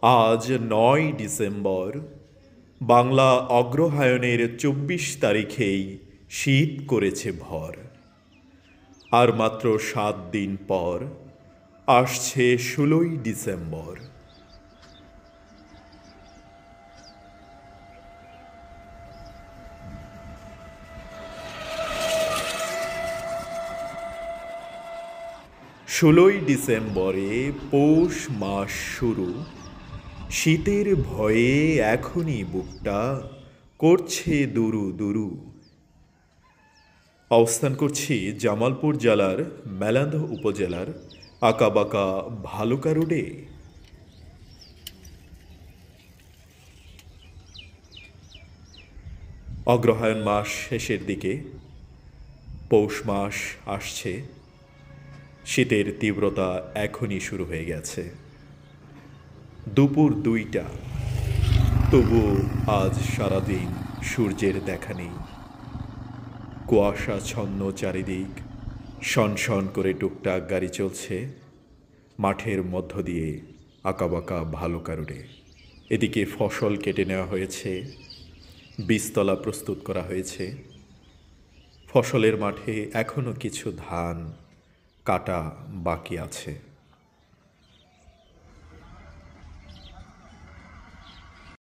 আজ ৯ ডিসেম্বর, বাংলা অগ্রহায়ণের ২৪ তারিখেই শীত করেছে ভর। আর মাত্র ৭ দিন পর আসছে ১৬ই ডিসেম্বর। ষোলোই ডিসেম্বরে পৌষ মাস শুরু। শীতের ভয়ে এখনই বুকটা করছে দুরু দুরু। অবস্থান করছি জামালপুর জেলার মেলান্দহ উপজেলার আঁকাবাঁকা ভালুকা রোডে। অগ্রহায়ণ মাস শেষের দিকে, পৌষ মাস আসছে। শীতের তীব্রতা এখনই শুরু হয়ে গেছে। দুপুর ২টা, তবু আজ সারাদিন সূর্যের দেখা নেই। কুয়াশাচ্ছন্ন চারিদিক, শনশন করে টুকটাক গাড়ি চলছে মাঠের মধ্য দিয়ে আঁকাবাঁকা ভালুকা রোডে। এদিকে ফসল কেটে নেওয়া হয়েছে, বীজতলা প্রস্তুত করা হয়েছে। ফসলের মাঠে এখনও কিছু ধান কাটা বাকি আছে।